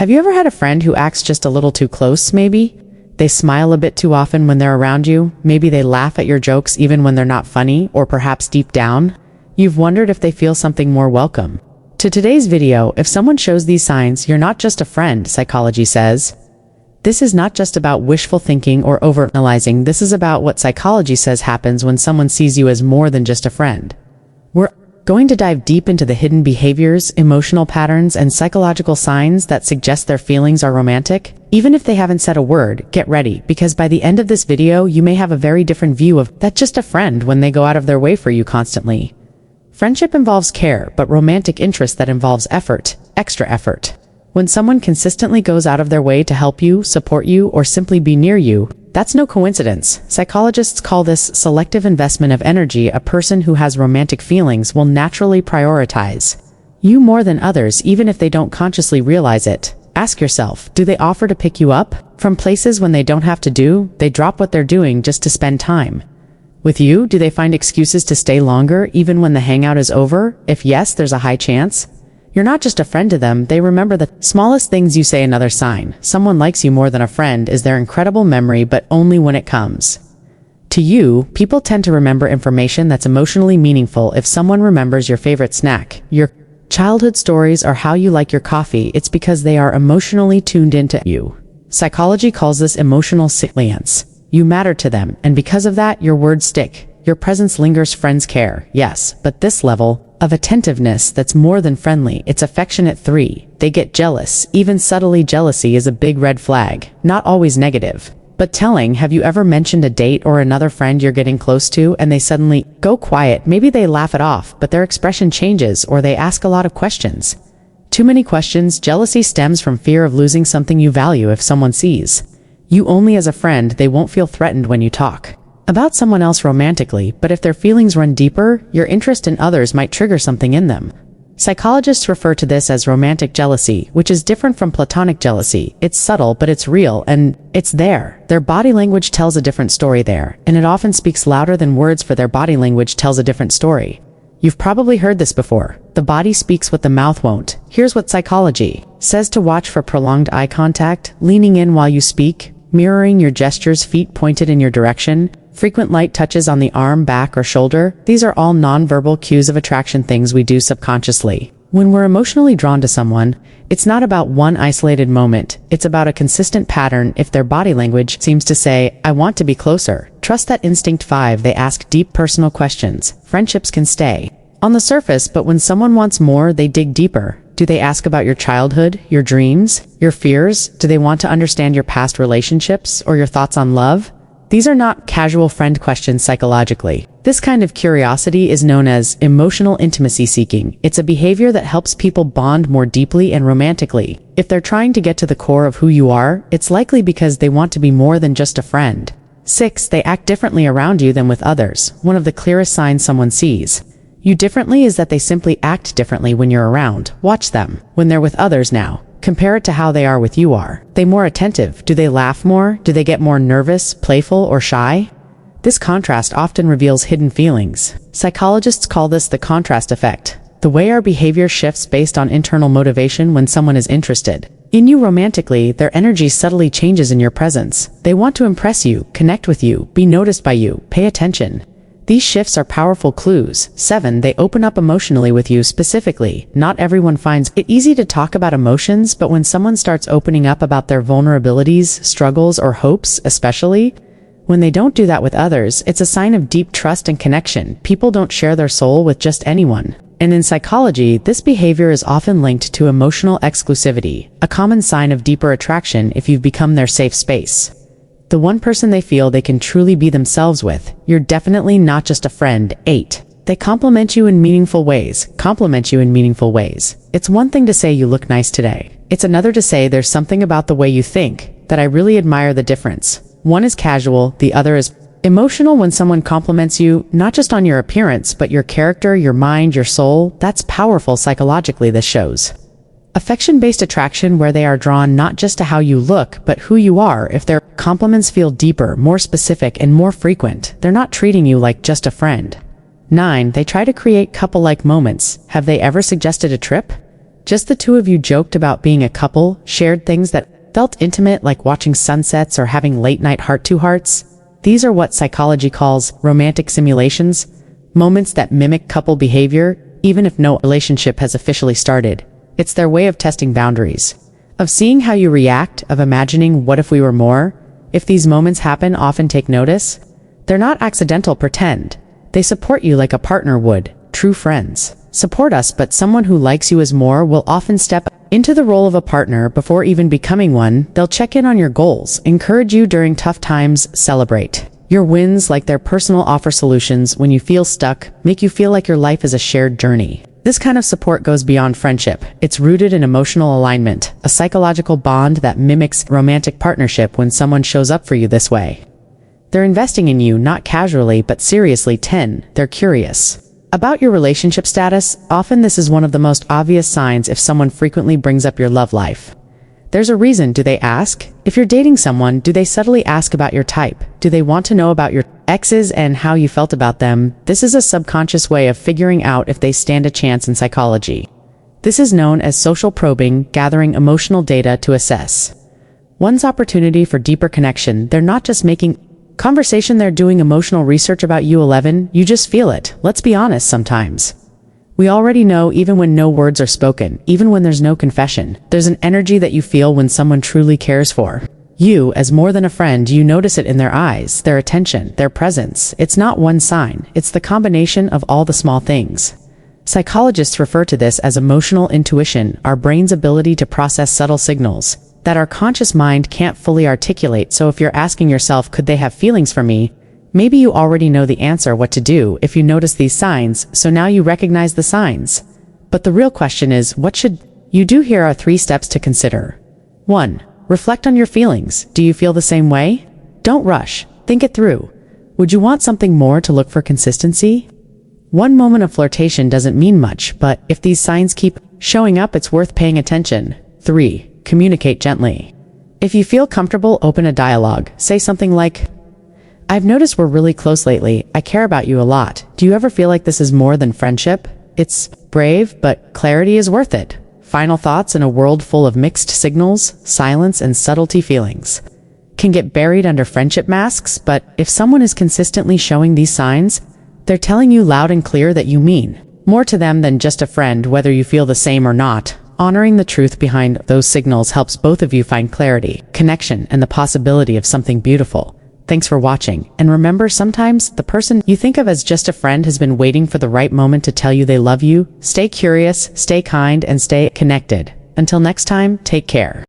Have you ever had a friend who acts just a little too close, maybe? They smile a bit too often when they're around you. Maybe they laugh at your jokes even when they're not funny, or perhaps deep down, you've wondered if they feel something more welcome. To today's video, if someone shows these signs, you're not just a friend, psychology says. This is not just about wishful thinking or overanalyzing. This is about what psychology says happens when someone sees you as more than just a friend. We're going to dive deep into the hidden behaviors, emotional patterns, and psychological signs that suggest their feelings are romantic. Even if they haven't said a word, get ready, because by the end of this video, you may have a very different view of that just a friend when they go out of their way for you constantly. Friendship involves care, but romantic interest that involves effort, extra effort. When someone consistently goes out of their way to help you, support you, or simply be near you, that's no coincidence. Psychologists call this selective investment of energy. A person who has romantic feelings will naturally prioritize you more than others, even if they don't consciously realize it. Ask yourself, do they offer to pick you up from places when they don't have to do? They drop what they're doing just to spend time with you? Do they find excuses to stay longer even when the hangout is over? If yes, there's a high chance you're not just a friend to them. They remember the smallest things you say. Another sign someone likes you more than a friend is their incredible memory, but only when it comes to you. People tend to remember information that's emotionally meaningful. If someone remembers your favorite snack, your childhood stories, or how you like your coffee, it's because they are emotionally tuned into you. Psychology calls this emotional salience. You matter to them, and because of that, your words stick. Your presence lingers. Friends care, yes, but this level of attentiveness that's more than friendly, it's affectionate. 3. They get jealous. Even subtly, jealousy is a big red flag. Not always negative, but telling. Have you ever mentioned a date or another friend you're getting close to, and they suddenly go quiet? Maybe they laugh it off, but their expression changes, or they ask a lot of questions. Too many questions. Jealousy stems from fear of losing something you value. If someone sees you only as a friend, they won't feel threatened when you talk about someone else romantically, but if their feelings run deeper, your interest in others might trigger something in them. Psychologists refer to this as romantic jealousy, which is different from platonic jealousy. It's subtle, but it's real, and it's there. Their body language tells a different story there, and it often speaks louder than words, for their body language tells a different story. You've probably heard this before. The body speaks what the mouth won't. Here's what psychology says: to watch for prolonged eye contact, leaning in while you speak, mirroring your gestures, feet pointed in your direction, frequent light touches on the arm, back, or shoulder. These are all nonverbal cues of attraction, things we do subconsciously. When we're emotionally drawn to someone, it's not about one isolated moment. It's about a consistent pattern. If their body language seems to say, I want to be closer, trust that instinct. 5. They ask deep personal questions. Friendships can stay on the surface, but when someone wants more, they dig deeper. Do they ask about your childhood, your dreams, your fears? Do they want to understand your past relationships or your thoughts on love? These are not casual friend questions psychologically. This kind of curiosity is known as emotional intimacy seeking. It's a behavior that helps people bond more deeply and romantically. If they're trying to get to the core of who you are, it's likely because they want to be more than just a friend. 6. They act differently around you than with others. One of the clearest signs someone sees you differently is that they simply act differently when you're around. Watch them when they're with others now. Compare it to how they are with you. Are they more attentive? Do they laugh more? Do they get more nervous, playful, or shy? This contrast often reveals hidden feelings. Psychologists call this the contrast effect. The way our behavior shifts based on internal motivation. When someone is interested in you romantically, their energy subtly changes in your presence. They want to impress you, connect with you, be noticed by you, pay attention. These shifts are powerful clues. 7. They open up emotionally with you specifically. Not everyone finds it easy to talk about emotions, but when someone starts opening up about their vulnerabilities, struggles, or hopes, especially when they don't do that with others, it's a sign of deep trust and connection. People don't share their soul with just anyone. And in psychology, this behavior is often linked to emotional exclusivity, a common sign of deeper attraction. If you've become their safe space, the one person they feel they can truly be themselves with, you're definitely not just a friend. 8. They compliment you in meaningful ways. Compliment you in meaningful ways. It's one thing to say you look nice today. It's another to say there's something about the way you think that I really admire. The difference. One is casual, the other is emotional. When someone compliments you, not just on your appearance, but your character, your mind, your soul, that's powerful psychologically. This shows affection-based attraction, where they are drawn not just to how you look, but who you are. If their compliments feel deeper, more specific, and more frequent, they're not treating you like just a friend. 9. They try to create couple-like moments. Have they ever suggested a trip? Just the two of you joked about being a couple, shared things that felt intimate like watching sunsets or having late-night heart-to-hearts. These are what psychology calls romantic simulations, moments that mimic couple behavior, even if no relationship has officially started. It's their way of testing boundaries, of seeing how you react, of imagining what if we were more. If these moments happen, often take notice. They're not accidental pretend. They support you like a partner would. True friends support us, but someone who likes you as more will often step into the role of a partner before even becoming one. They'll check in on your goals, encourage you during tough times, celebrate your wins like their personal offer solutions when you feel stuck, make you feel like your life is a shared journey. This kind of support goes beyond friendship. It's rooted in emotional alignment, a psychological bond that mimics romantic partnership when someone shows up for you this way. They're investing in you, not casually, but seriously. 10. They're curious about your relationship status. Often this is one of the most obvious signs if someone frequently brings up your love life. There's a reason. Do they ask? If you're dating someone, do they subtly ask about your type? Do they want to know about your exes and how you felt about them? This is a subconscious way of figuring out if they stand a chance in psychology. This is known as social probing, gathering emotional data to assess one's opportunity for deeper connection. They're not just making conversation, they're doing emotional research about you. 11. You just feel it. Let's be honest, sometimes we already know, even when no words are spoken, even when there's no confession. There's an energy that you feel when someone truly cares for you as more than a friend. You notice it in their eyes, their attention, their presence. It's not one sign, it's the combination of all the small things. Psychologists refer to this as emotional intuition, our brain's ability to process subtle signals that our conscious mind can't fully articulate. So if you're asking yourself, could they have feelings for me? Maybe you already know the answer, what to do if you notice these signs, so now you recognize the signs. But the real question is, what should you do? Here are 3 steps to consider. 1. Reflect on your feelings. Do you feel the same way? Don't rush. Think it through. Would you want something more to look for consistency? One moment of flirtation doesn't mean much, but if these signs keep showing up, it's worth paying attention. 3. Communicate gently. If you feel comfortable, open a dialogue. Say something like, I've noticed we're really close lately. I care about you a lot. Do you ever feel like this is more than friendship? It's brave, but clarity is worth it. Final thoughts. In a world full of mixed signals, silence and subtlety, feelings can get buried under friendship masks, but if someone is consistently showing these signs, they're telling you loud and clear that you mean more to them than just a friend, whether you feel the same or not. Honoring the truth behind those signals helps both of you find clarity, connection, and the possibility of something beautiful. Thanks for watching, and remember, sometimes the person you think of as just a friend has been waiting for the right moment to tell you they love you. Stay curious, stay kind, and stay connected. Until next time, take care.